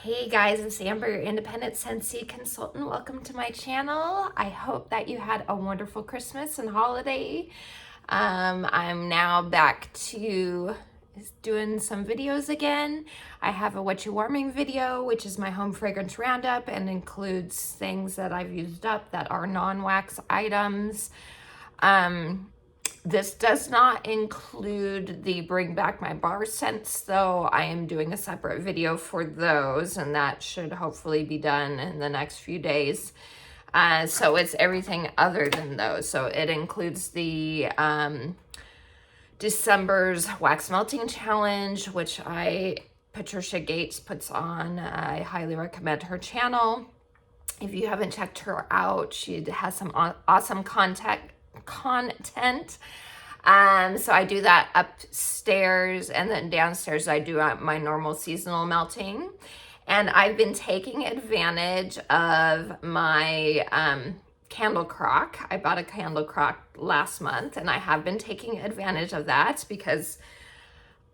Hey guys, it's Amber, your independent Scentsy consultant. Welcome to my channel. I hope that you had a wonderful Christmas and holiday. I'm now back to doing some videos again. I have a Whatcha warming video, which is my home fragrance roundup and includes things that I've used up that are non-wax items. This does not include the Bring Back My Bar scents, though. I am doing a separate video for those, and that should hopefully be done in the next few days. So it's everything other than those. So it includes the December's Wax Melting Challenge, which Patricia Gates puts on. I highly recommend her channel. If you haven't checked her out, she has some awesome content. So I do that upstairs, and then downstairs I do my normal seasonal melting. And I've been taking advantage of my candle crock. I bought a candle crock last month, and I have been taking advantage of that because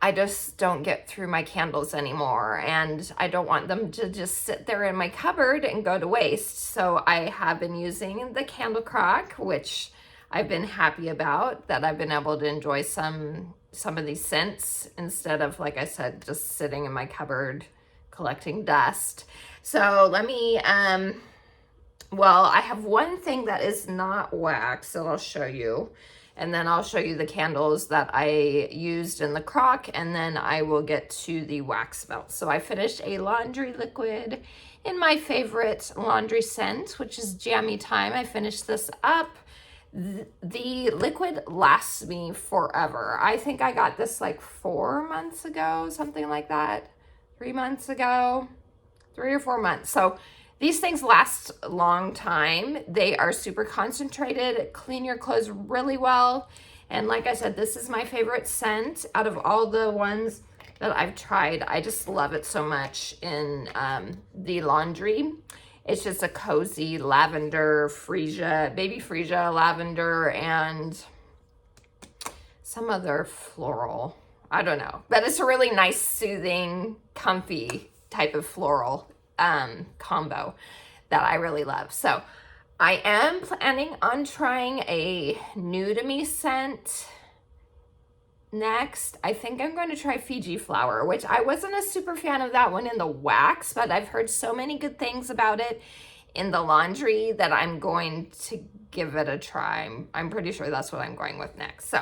I just don't get through my candles anymore, and I don't want them to just sit there in my cupboard and go to waste. So I have been using the candle crock, which I've been happy about, that I've been able to enjoy some of these scents instead of, like I said, just sitting in my cupboard collecting dust. So let me, well, I have one thing that is not wax that I'll show you, and then I'll show you the candles that I used in the crock, and then I will get to the wax melt. So I finished a laundry liquid in my favorite laundry scent, which is Jammy Time. I finished this up. The liquid lasts me forever. I think I got this like 4 months ago, something like that. 3 months ago, 3 or 4 months. So these things last a long time. They are super concentrated, clean your clothes really well. And like I said, this is my favorite scent out of all the ones that I've tried. I just love it so much in the laundry. It's just a cozy lavender, freesia, baby freesia, lavender, and some other floral. I don't know. But it's a really nice, soothing, comfy type of floral combo that I really love. So I am planning on trying a new to me scent next. I think I'm going to try Fiji flower, which I wasn't a super fan of that one in the wax, but I've heard so many good things about it in the laundry that I'm going to give it a try. I'm pretty sure that's what I'm going with next.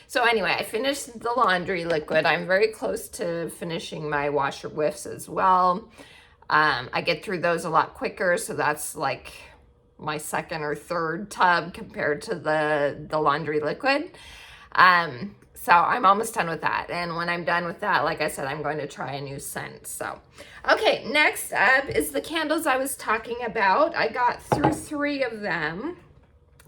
So anyway, I finished the laundry liquid. I'm very close to finishing my washer whiffs as well. I get through those a lot quicker, so that's like my second or third tub compared to the laundry liquid. So I'm almost done with that. And when I'm done with that, like I said, I'm going to try a new scent. So, okay, next up is the candles I was talking about. I got through 3 of them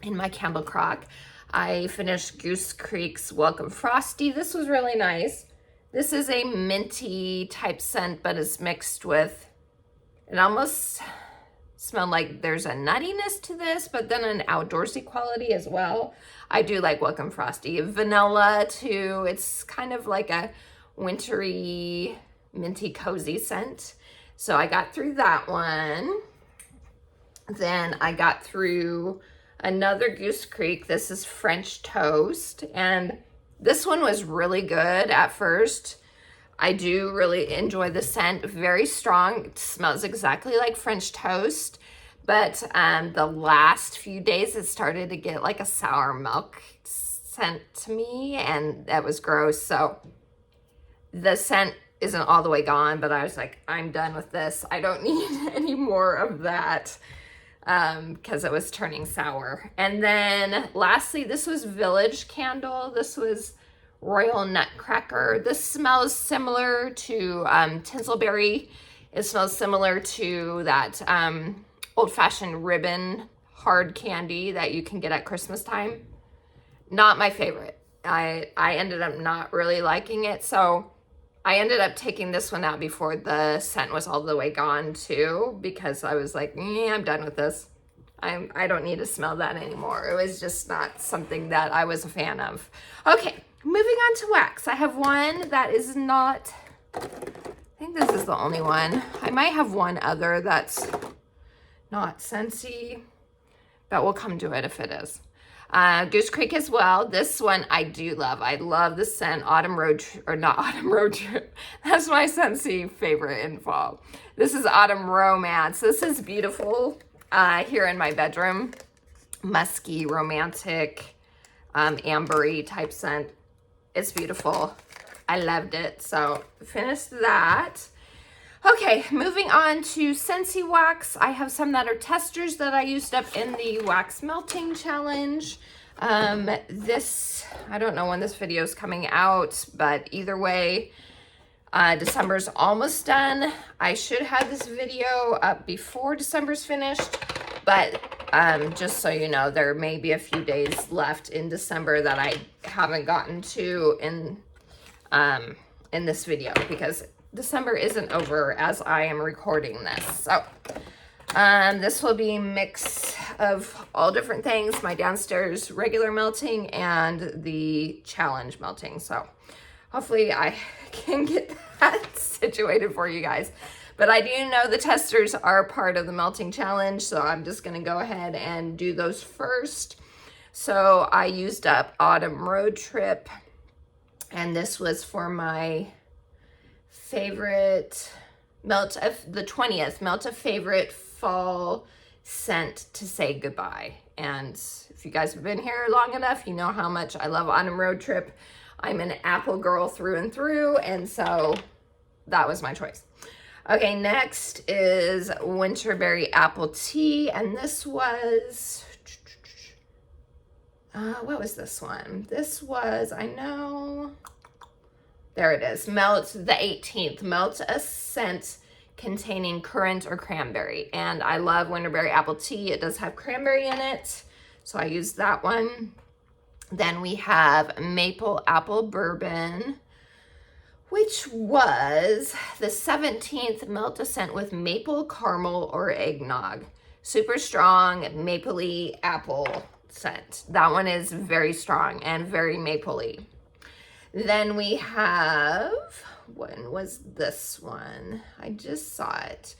in my candle crock. I finished Goose Creek's Welcome Frosty. This was really nice. This is a minty type scent, but it's mixed with, it almost smelled like there's a nuttiness to this, but then an outdoorsy quality as well. I do like Welcome Frosty. Vanilla too. It's kind of like a wintry, minty, cozy scent. So I got through that one. Then I got through another Goose Creek. This is French Toast. And this one was really good at first. I do really enjoy the scent. Very strong. It smells exactly like French toast. But the last few days, it started to get like a sour milk scent to me, and that was gross. So the scent isn't all the way gone, but I was like, I'm done with this. I don't need any more of that because it was turning sour. And then lastly, this was Village Candle. This was Royal Nutcracker. This smells similar to Tinselberry. It smells similar to that old-fashioned ribbon hard candy that you can get at Christmas time. Not my favorite. I ended up not really liking it, so I ended up taking this one out before the scent was all the way gone too, because I was like, yeah, I'm done with this. I don't need to smell that anymore. It was just not something that I was a fan of. Okay, moving on to wax. I have one that is not think this is the only one. I might have one other that's not Scentsy, but we'll come to it if it is. Goose Creek as well. This one I do love. I love the scent Autumn Road, or not Autumn Road Trip. That's my Scentsy favorite in fall. This is Autumn Romance. This is beautiful here in my bedroom. Musky, romantic, ambery type scent. It's beautiful. I loved it. So finished that. Okay, moving on to Scentsy wax. I have some that are testers that I used up in the wax melting challenge. This, I don't know when this video is coming out, but either way, December's almost done. I should have this video up before December's finished, but just so you know, there may be a few days left in December that I haven't gotten to in this video, because December isn't over as I am recording this. So this will be a mix of all different things, my downstairs regular melting and the challenge melting. So hopefully I can get that situated for you guys. But I do know the testers are part of the melting challenge, so I'm just going to go ahead and do those first. So I used up Autumn Road Trip, and this was for my favorite melt of the 20th, melt a favorite fall scent to say goodbye. And if you guys have been here long enough, you know how much I love Autumn Road Trip. I'm an apple girl through and through, and so that was my choice. Okay, next is Winterberry Apple Tea, and this was, what was this one? This was, I know, there it is, Melt the 18th, Melt a Scent containing currant or cranberry. And I love Winterberry Apple Tea. It does have cranberry in it, so I used that one. Then we have Maple Apple Bourbon, which was the 17th Melt a Scent with maple, caramel, or eggnog. Super strong, mapley apple scent. That one is very strong and very mapley. Then we have, when was this one? I just saw it.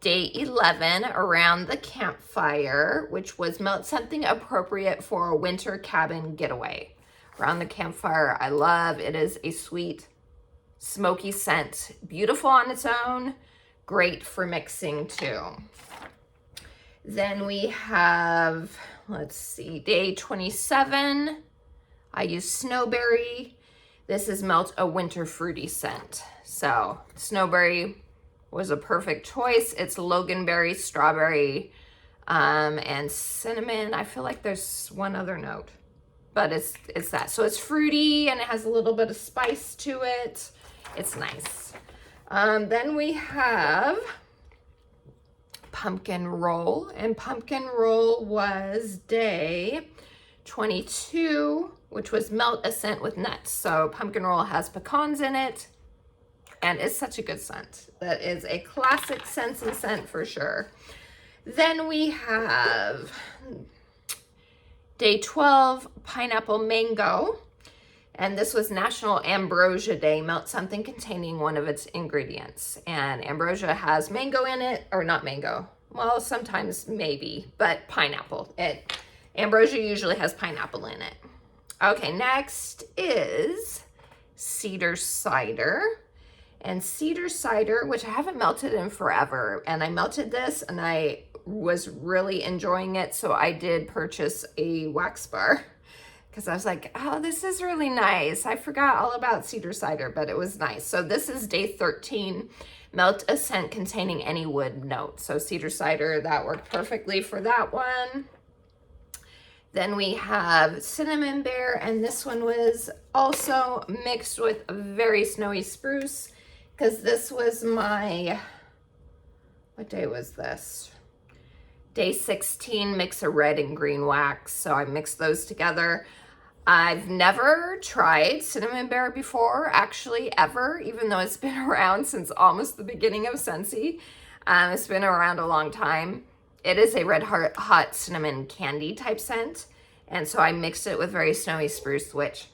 Day 11, Around the Campfire, which was Melt something appropriate for a winter cabin getaway. Around the Campfire, I love. It is a sweet, smoky scent. Beautiful on its own. Great for mixing too. Then we have, let's see, day 27. I use Snowberry. This is Melt a Winter Fruity Scent. So Snowberry was a perfect choice. It's loganberry, strawberry, and cinnamon. I feel like there's one other note, but it's that. So it's fruity and it has a little bit of spice to it. It's nice. Then we have Pumpkin Roll, and Pumpkin Roll was day 22, which was Melt a Scent with nuts. So Pumpkin Roll has pecans in it, and it's such a good scent. That is a classic Scentsy scent for sure. Then we have day 12, Pineapple Mango, and this was National Ambrosia Day. Melt something containing one of its ingredients. And ambrosia has mango in it, or not mango. Well, sometimes maybe, but pineapple. Ambrosia usually has pineapple in it. Okay, next is Cedar Cider. And Cedar Cider, which I haven't melted in forever, and I melted this and I was really enjoying it, so I did purchase a wax bar because I was like, oh, this is really nice. I forgot all about Cedar Cider, but it was nice. So this is day 13, Melt a Scent containing any wood note. So Cedar Cider, that worked perfectly for that one. Then we have Cinnamon Bear, and this one was also mixed with a very snowy spruce, because this was my, what day was this? Day 16, mix of red and green wax. So I mixed those together. I've never tried Cinnamon Bear before, actually, ever, even though it's been around since almost the beginning of Scentsy. It's been around a long time. It is a red hot cinnamon candy type scent. And so I mixed it with very snowy spruce, which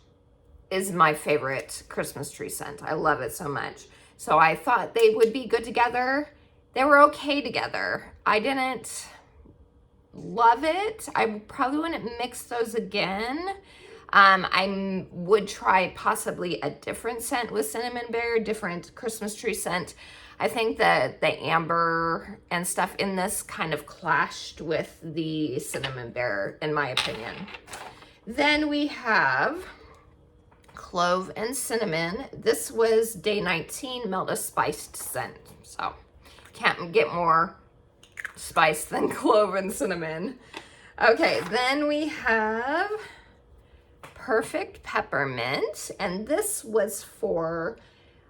is my favorite Christmas tree scent. I love it so much. So I thought they would be good together. They were okay together. I didn't love it. I probably wouldn't mix those again. I would try possibly a different scent with cinnamon bear, different Christmas tree scent. I think that the amber and stuff in this kind of clashed with the cinnamon bear, in my opinion. Then we have clove and cinnamon. This was day 19, melt a spiced scent. So can't get more spice than clove and cinnamon. Okay, then we have perfect peppermint, and this was for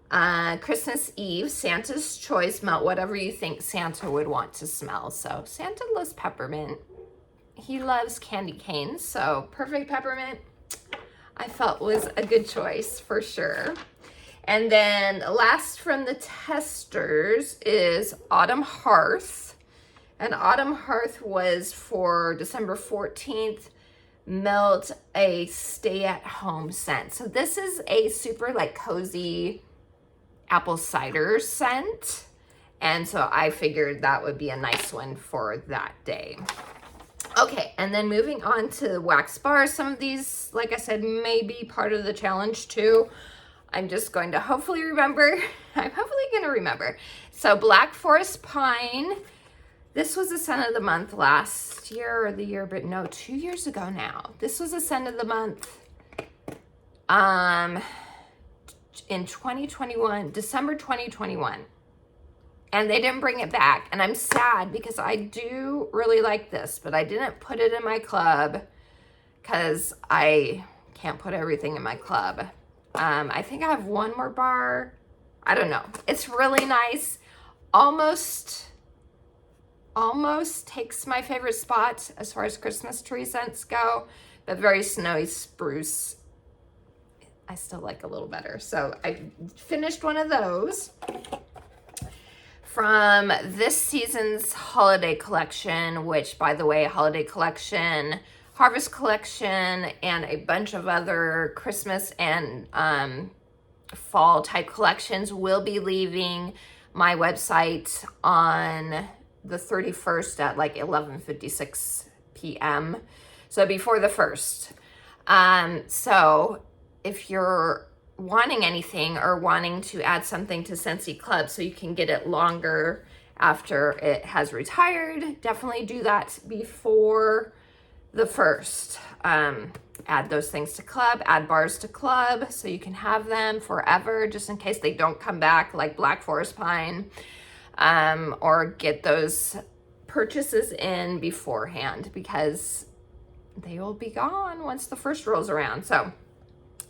Christmas Eve, Santa's choice. Melt whatever you think Santa would want to smell. So Santa loves peppermint. He loves candy canes, so perfect peppermint I felt was a good choice for sure. And then last from the testers is Autumn Hearth. And Autumn Hearth was for December 14th, melt a stay-at-home scent. So this is a super like cozy apple cider scent. And so I figured that would be a nice one for that day. Okay, and then moving on to wax bars. Some of these, like I said, may be part of the challenge too. I'm just going to hopefully remember. I'm hopefully going to remember. So Black Forest Pine. This was a scent of the month last year or the year, but no, 2 years ago now. This was a scent of the month in 2021, December 2021. And they didn't bring it back. And I'm sad because I do really like this, but I didn't put it in my club because I can't put everything in my club. I think I have one more bar. I don't know. It's really nice. Almost takes my favorite spot as far as Christmas tree scents go, but very snowy spruce I still like a little better. So I finished one of those from this season's holiday collection, which, by the way, holiday collection, harvest collection, and a bunch of other Christmas and fall type collections will be leaving my website on the 31st at like 11:56 p.m. So before the 1st. So if you're wanting anything or wanting to add something to Scentsy Club so you can get it longer after it has retired, definitely do that before the 1st. Add those things to club, add bars to club so you can have them forever just in case they don't come back, like Black Forest Pine, or get those purchases in beforehand because they will be gone once the 1st rolls around. So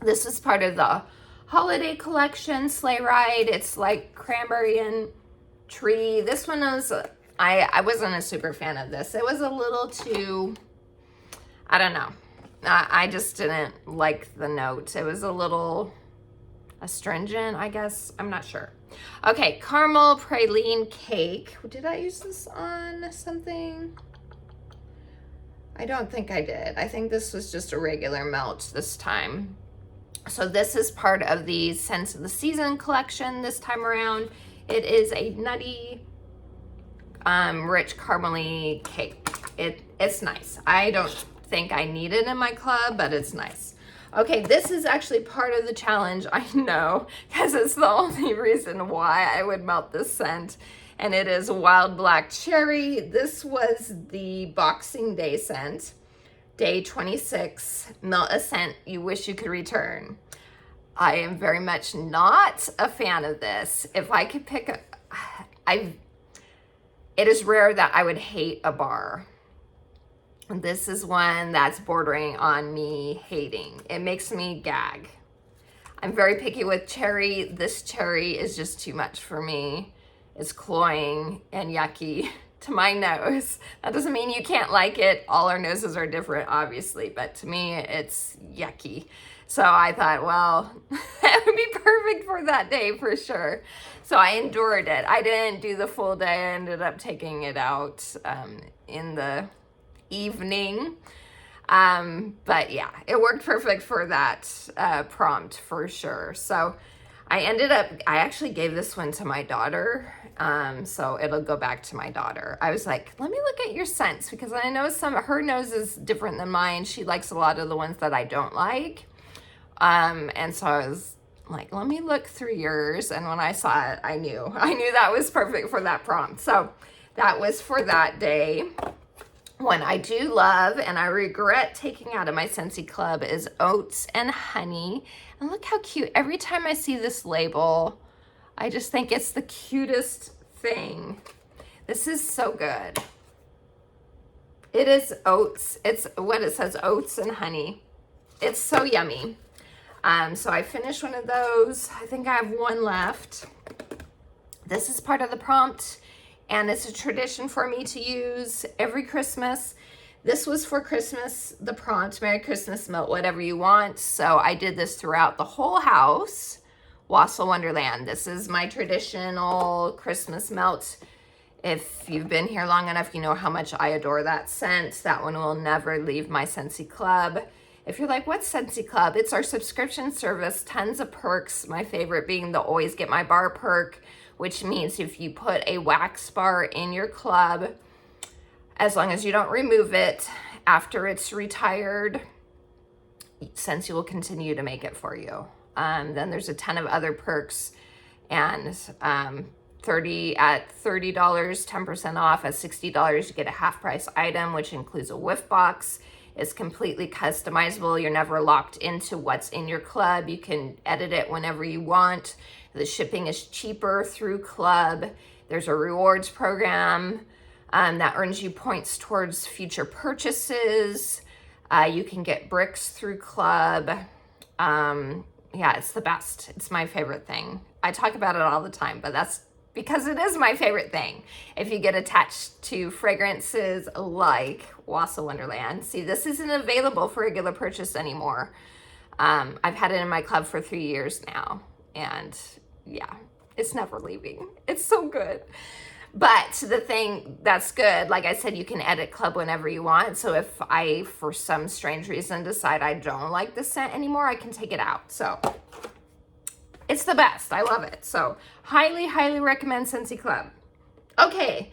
this is part of the holiday collection sleigh ride. It's like cranberry and tree. This one was, I wasn't a super fan of this. It was a little too, I don't know. I just didn't like the note. It was a little astringent, I guess. I'm not sure. Okay, caramel praline cake. Did I use this on something? I don't think I did. I think this was just a regular melt this time. So this is part of the Scents of the Season collection this time around. It is a nutty, rich caramely cake. It's nice. I don't think I need it in my club, but it's nice. Okay, this is actually part of the challenge, I know, because it's the only reason why I would melt this scent, and it is Wild Black Cherry. This was the Boxing Day scent, day 26, melt a scent you wish you could return. I am very much not a fan of this. If I could pick it is rare that I would hate a bar. This is one that's bordering on me hating. It makes me gag. I'm very picky with cherry. This cherry is just too much for me. It's cloying and yucky to my nose. That doesn't mean you can't like it. All our noses are different, obviously, but to me, it's yucky. So I thought, well, it would be perfect for that day for sure. So I endured it. I didn't do the full day. I ended up taking it out in the evening. But yeah, it worked perfect for that prompt for sure. So I actually gave this one to my daughter. So it'll go back to my daughter. I was like, let me look at your scents because I know her nose is different than mine. She likes a lot of the ones that I don't like. And so I was like, let me look through yours. And when I saw it, I knew that was perfect for that prompt. So that was for that day. One I do love and I regret taking out of my Scentsy Club is Oats and Honey. And look how cute. Every time I see this label, I just think it's the cutest thing. This is so good. It is oats. It's what it says, oats and honey. It's so yummy. So I finished one of those. I think I have one left. This is part of the prompt, and it's a tradition for me to use every Christmas. This was for Christmas, the prompt, Merry Christmas, melt whatever you want. So I did this throughout the whole house. Wassail Wonderland. This is my traditional Christmas melt. If you've been here long enough, you know how much I adore that scent. That one will never leave my Scentsy Club. If you're like, what's Scentsy Club? It's our subscription service, tons of perks. My favorite being the Always Get My Bar perk, which means if you put a wax bar in your club, as long as you don't remove it after it's retired, Scentsy will continue to make it for you. Then there's a ton of other perks, and at $30, 10% off. At $60, you get a half price item, which includes a whiff box. It's completely customizable. You're never locked into what's in your club. You can edit it whenever you want. The shipping is cheaper through club. There's a rewards program that earns you points towards future purchases. You can get bricks through club. Yeah, it's the best. It's my favorite thing. I talk about it all the time, but that's because it is my favorite thing. If you get attached to fragrances like Wassail Wonderland. See, this isn't available for regular purchase anymore. I've had it in my club for 3 years now. And yeah, it's never leaving. It's so good. But the thing that's good, like I said, you can edit club whenever you want. So if I, for some strange reason, decide I don't like the scent anymore, I can take it out. So it's the best. I love it. So highly, highly recommend Scentsy Club. Okay,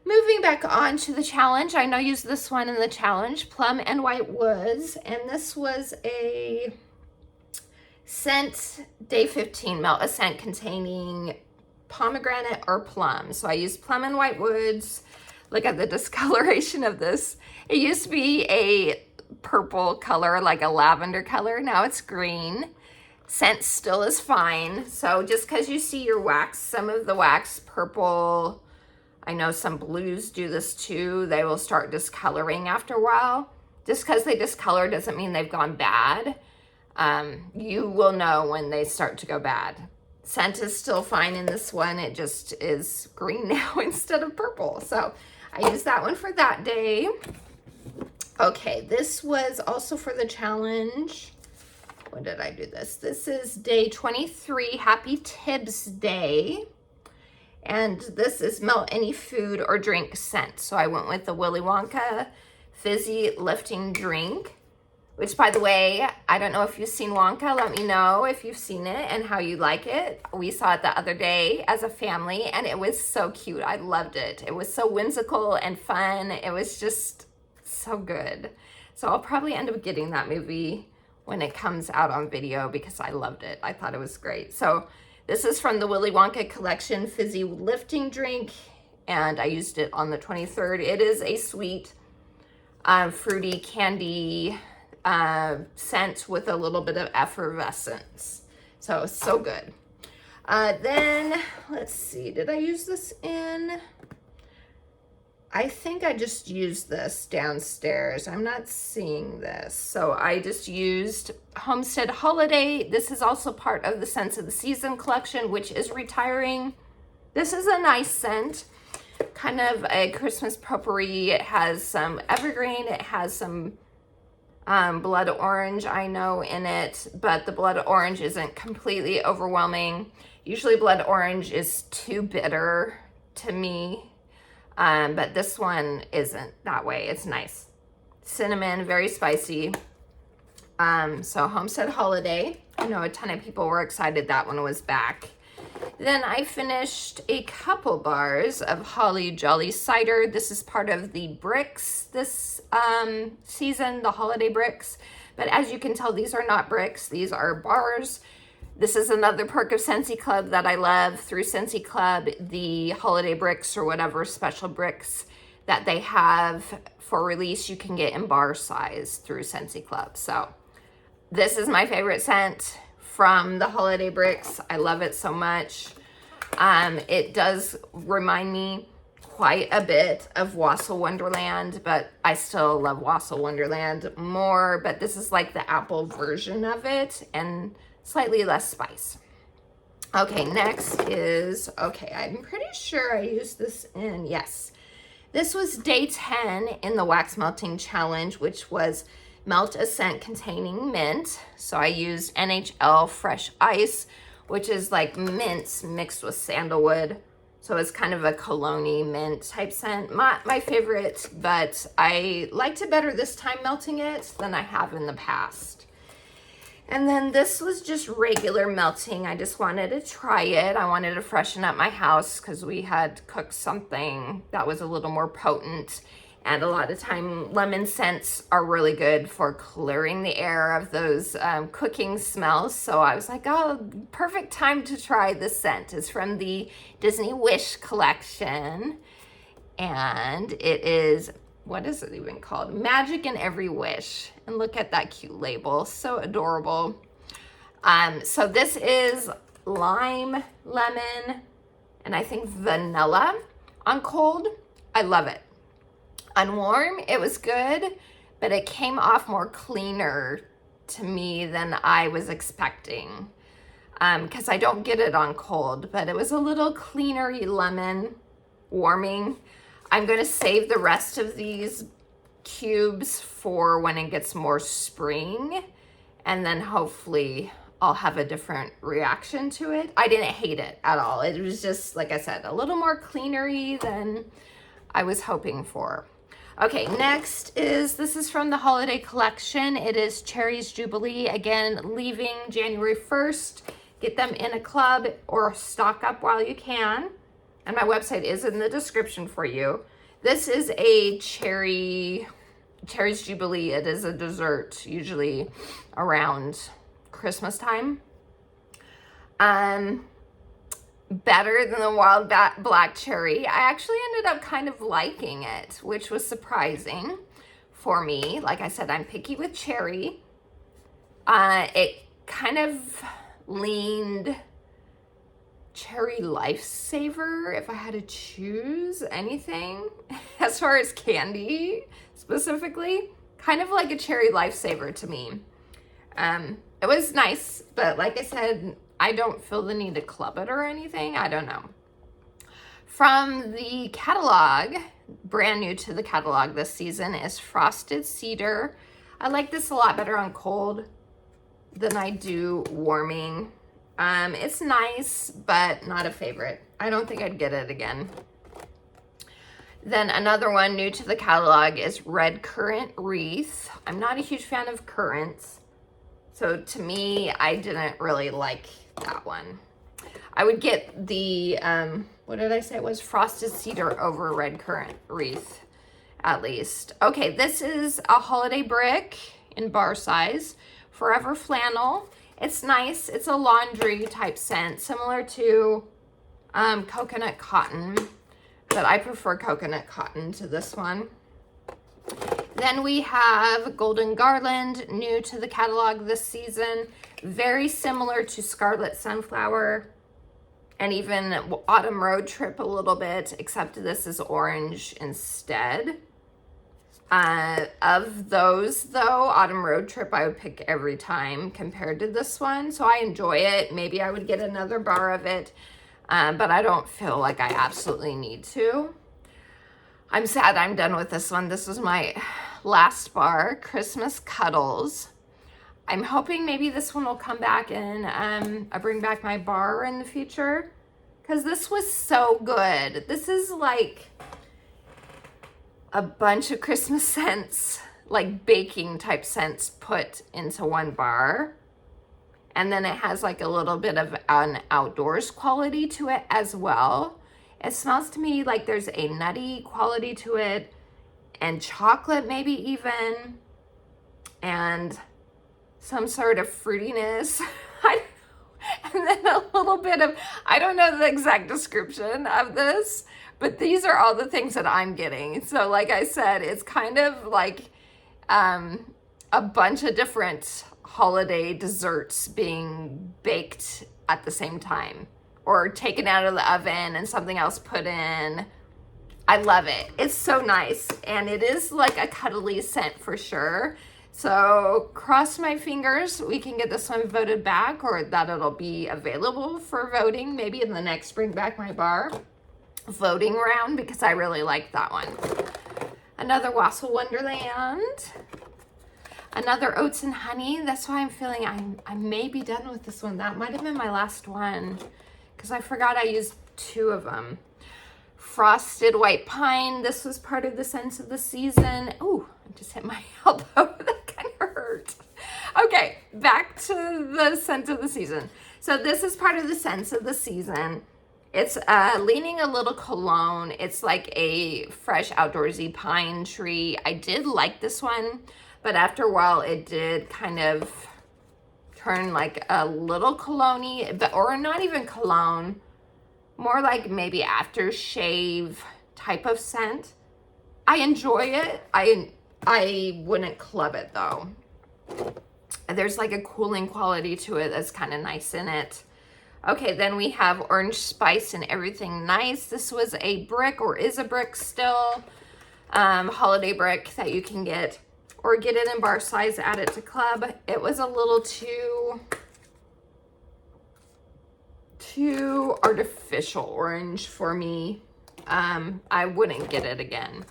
moving back on to the challenge. I know I used this one in the challenge, Plum and White Woods. And this was a scent, day 15, melt a scent containing pomegranate or plum. So I used Plum and White Woods. Look at the discoloration of this. It used to be a purple color, like a lavender color. Now it's green. Scent still is fine. So just because you see your wax, some of the wax purple, I know some blues do this too. They will start discoloring after a while. Just because they discolor doesn't mean they've gone bad. You will know when they start to go bad. Scent is still fine in this one. It just is green now instead of purple. So I used that one for that day. Okay, this was also for the challenge. When did I do this? This is day 23, Happy Tibbs Day. And this is melt any food or drink scent. So I went with the Willy Wonka Fizzy Lifting Drink. Which, by the way, I don't know if you've seen Wonka. Let me know if you've seen it and how you like it. We saw it the other day as a family, and it was so cute. I loved it. It was so whimsical and fun. It was just so good. So I'll probably end up getting that movie when it comes out on video because I loved it. I thought it was great. So this is from the Willy Wonka Collection Fizzy Lifting Drink, and I used it on the 23rd. It is a sweet, fruity candy scent with a little bit of effervescence. So good. Then let's see, did I use this in? I think I just used this downstairs. I'm not seeing this. So I just used Homestead Holiday. This is also part of the Scents of the Season collection, which is retiring. This is a nice scent, kind of a Christmas potpourri. It has some evergreen. It has some blood orange, I know, in it, but the blood orange isn't completely overwhelming. Usually blood orange is too bitter to me, but this one isn't that way. It's nice. Cinnamon, very spicy. So Homestead Holiday. I know a ton of people were excited that one was back. Then I finished a couple bars of Holly Jolly Cider. This is part of the bricks this season, the holiday bricks. But as you can tell, these are not bricks. These are bars. This is another perk of Scentsy Club that I love. Through Scentsy Club, the holiday bricks or whatever special bricks that they have for release, you can get in bar size through Scentsy Club. So this is my favorite scent from the holiday bricks. I love it so much. It does remind me quite a bit of Wassail Wonderland, but I still love Wassail Wonderland more, but this is like the apple version of it and slightly less spice. Okay, next is, okay, I'm pretty sure I used this in, yes. This was day 10 in the wax melting challenge, which was melt a scent containing mint. So I used NHL Fresh Ice, which is like mints mixed with sandalwood. So it's kind of a cologne-y mint type scent. My favorite, but I liked it better this time melting it than I have in the past. And then this was just regular melting. I just wanted to try it. I wanted to freshen up my house because we had cooked something that was a little more potent. And a lot of time lemon scents are really good for clearing the air of those cooking smells. So I was like, oh, perfect time to try this scent. It's from the Disney Wish collection. And it is, what is it even called? Magic in Every Wish. And look at that cute label, so adorable. So this is lime, lemon, and I think vanilla on cold. I love it. On warm, it was good, but it came off more cleaner to me than I was expecting. Because I don't get it on cold, but it was a little cleaner lemon warming. I'm going to save the rest of these cubes for when it gets more spring, and then hopefully I'll have a different reaction to it. I didn't hate it at all. It was just, like I said, a little more cleanery than I was hoping for. Okay, next is, this is from the holiday collection. It is Cherry's Jubilee. Again, leaving January 1st. Get them in a club or stock up while you can. And my website is in the description for you. This is a Cherry's Jubilee. It is a dessert, usually around Christmas time. Better than the wild black cherry. I actually ended up kind of liking it, which was surprising for me. Like I said, I'm picky with cherry. It kind of leaned cherry lifesaver if I had to choose anything as far as candy specifically. Kind of like a cherry lifesaver to me. It was nice, but like I said, I don't feel the need to club it or anything. I don't know. From the catalog, brand new to the catalog this season, is Frosted Cedar. I like this a lot better on cold than I do warming. It's nice, but not a favorite. I don't think I'd get it again. Then another one new to the catalog is Red Currant Wreath. I'm not a huge fan of currants, so to me, I didn't really like that one. I would get the, what did I say it was? Frosted Cedar over Red Currant Wreath, at least. Okay, this is a holiday brick in bar size, Forever Flannel. It's nice. It's a laundry type scent, similar to coconut cotton, but I prefer coconut cotton to this one. Then we have Golden Garland, new to the catalog this season. Very similar to Scarlet Sunflower and even Autumn Road Trip a little bit, except this is orange instead. Of those, though, Autumn Road Trip I would pick every time compared to this one. So I enjoy it. Maybe I would get another bar of it, but I don't feel like I absolutely need to. I'm sad I'm done with this one. This was my last bar, Christmas Cuddles. I'm hoping maybe this one will come back and I bring back my bar in the future, because this was so good. This is like a bunch of Christmas scents, like baking type scents put into one bar. And then it has like a little bit of an outdoors quality to it as well. It smells to me like there's a nutty quality to it, and chocolate maybe even, and some sort of fruitiness. And then a little bit of, I don't know the exact description of this, but these are all the things that I'm getting. So like I said, it's kind of like a bunch of different holiday desserts being baked at the same time, or taken out of the oven and something else put in. I love it. It's so nice. And it is like a cuddly scent for sure. So cross my fingers we can get this one voted back, or that it'll be available for voting maybe in the next Bring Back My Bar voting round, because I really like that one. Another Wassail Wonderland. Another Oats and Honey. That's why I'm feeling I may be done with this one. That might have been my last one, because I forgot I used 2 of them. Frosted White Pine. This was part of the Scents of the Season. Ooh, I just hit my elbow. That kind of hurt. Okay, back to the Scent of the Season. So this is part of the Scents of the Season. It's leaning a little cologne. It's like a fresh outdoorsy pine tree. I did like this one, but after a while it did kind of turn like a little cologne-y, or not even cologne, more like maybe aftershave type of scent. I enjoy it. I wouldn't club it though. There's like a cooling quality to it that's kind of nice in it. Okay, then we have Orange Spice and Everything Nice. This was a brick, or is a brick still, holiday brick that you can get, or get it in bar size, add it to club. It was a little too artificial orange for me. I wouldn't get it again.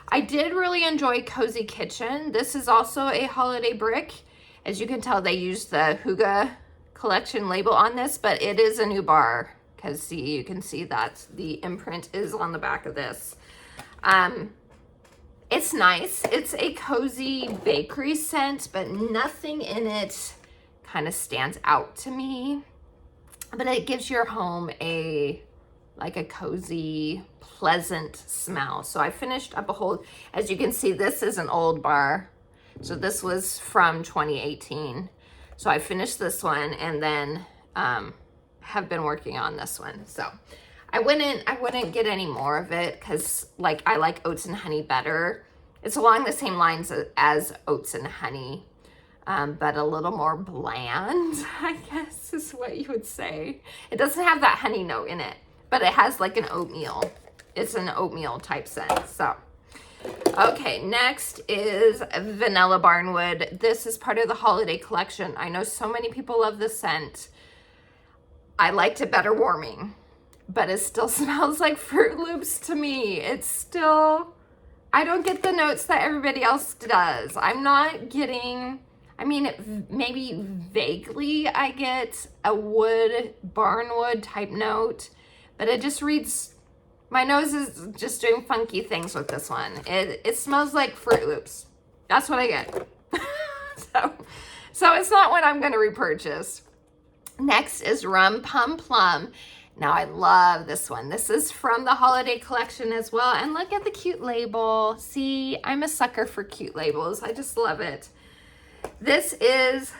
I did really enjoy Cozy Kitchen. This is also a holiday brick. As you can tell, they used the Hygge collection label on this, but it is a new bar, because see, you can see that the imprint is on the back of this. It's nice. It's a cozy bakery scent, but nothing in it kind of stands out to me. But it gives your home like a cozy, pleasant smell. So I finished up a whole, as you can see, this is an old bar. So this was from 2018. So I finished this one, and then have been working on this one. So I wouldn't get any more of it, because like I like Oats and Honey better. It's along the same lines as Oats and Honey, but a little more bland, I guess is what you would say. It doesn't have that honey note in it, but it has like an oatmeal. It's an oatmeal type scent. So, okay, next is Vanilla Barnwood. This is part of the holiday collection. I know so many people love this scent. I liked it better warming, but it still smells like Fruit Loops to me. It's still, I don't get the notes that everybody else does. I'm not getting, I mean, maybe vaguely I get a barnwood type note, but it just reads, my nose is just doing funky things with this one. It smells like Fruit Loops. That's what I get. So it's not what I'm going to repurchase. Next is Rum Pum Plum. Now I love this one. This is from the holiday collection as well. And look at the cute label. See, I'm a sucker for cute labels. I just love it. This is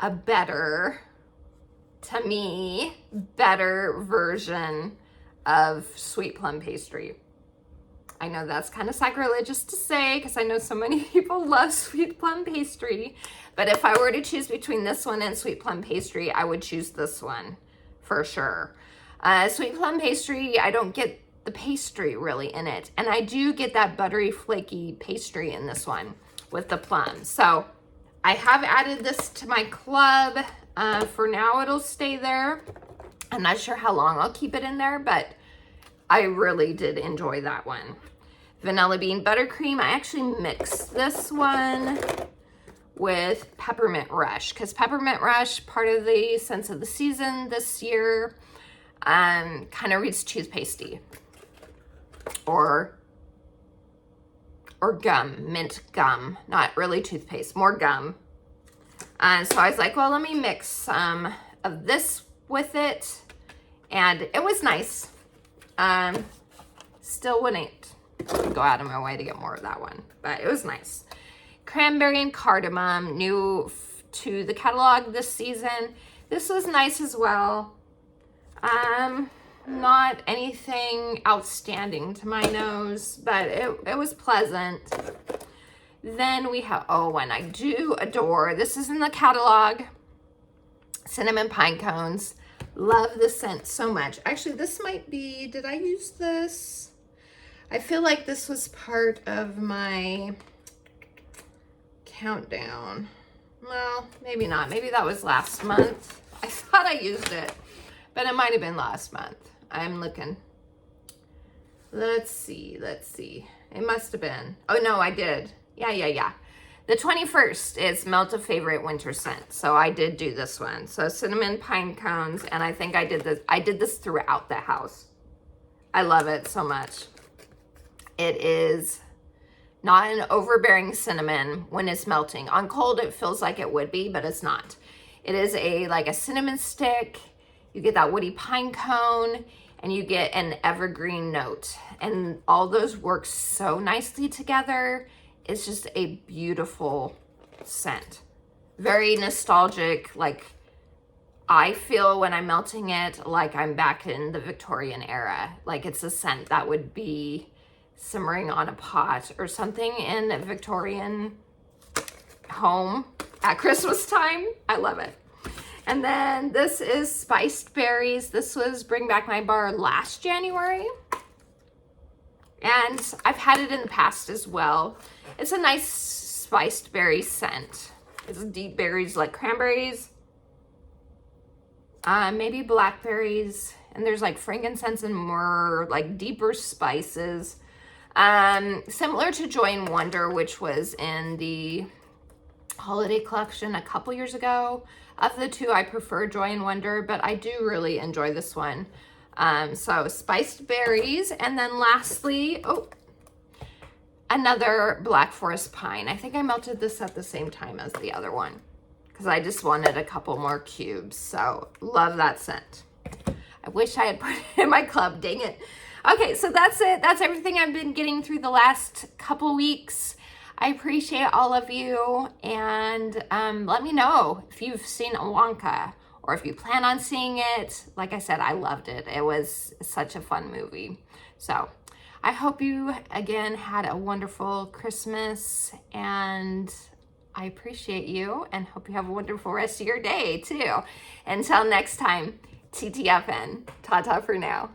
a better, to me, better version of sweet plum pastry. I know that's kind of sacrilegious to say, because I know so many people love sweet plum pastry, but if I were to choose between this one and sweet plum pastry, I would choose this one for sure. Sweet plum pastry, I don't get the pastry really in it, and I do get that buttery, flaky pastry in this one with the plum. So I have added this to my club. For now, it'll stay there. I'm not sure how long I'll keep it in there, but I really did enjoy that one. Vanilla Bean Buttercream. I actually mixed this one with Peppermint Rush, because Peppermint Rush, part of the Scents of the Season this year, kind of reads toothpastey or gum, mint gum, not really toothpaste, more gum. So I was like, well, let me mix some of this with it. And it was nice. Still wouldn't go out of my way to get more of that one, but it was nice. Cranberry and cardamom, new to the catalog this season. This was nice as well. Not anything outstanding to my nose, but it was pleasant. Then we have, oh, and I do adore, this is in the catalog, cinnamon pine cones. Love the scent so much. Actually, this might be, did I use this? I feel like this was part of my countdown. Well, maybe not. Maybe that was last month. I thought I used it, but it might have been last month. I'm looking. Let's see. It must have been. Oh, no, I did. Yeah. The 21st is Melt a Favorite Winter Scent. So I did do this one. So cinnamon pine cones, and I think I did this throughout the house. I love it so much. It is not an overbearing cinnamon when it's melting. On cold, it feels like it would be, but it's not. It is like a cinnamon stick. You get that woody pine cone, and you get an evergreen note. And all those work so nicely together. It's just a beautiful scent. Very nostalgic. Like, I feel when I'm melting it like I'm back in the Victorian era. Like, it's a scent that would be simmering on a pot or something in a Victorian home at Christmas time. I love it. And then this is Spiced Berries. This was Bring Back My Bar last January. And I've had it in the past as well. It's a nice spiced berry scent. It's deep berries like cranberries, maybe blackberries, and there's like frankincense and more like deeper spices. Similar to Joy and Wonder, which was in the holiday collection a couple years ago. Of the two, I prefer Joy and Wonder, but I do really enjoy this one. So spiced berries, and then lastly, another Black Forest Pine. I think I melted this at the same time as the other one because I just wanted a couple more cubes. So love that scent. I wish I had put it in my club, dang it. Okay, so that's it. That's everything I've been getting through the last couple weeks. I appreciate all of you, and let me know if you've seen Wonka or if you plan on seeing it. Like I said, I loved it. It was such a fun movie. So I hope you, again, had a wonderful Christmas, and I appreciate you and hope you have a wonderful rest of your day, too. Until next time, TTFN. Ta-ta for now.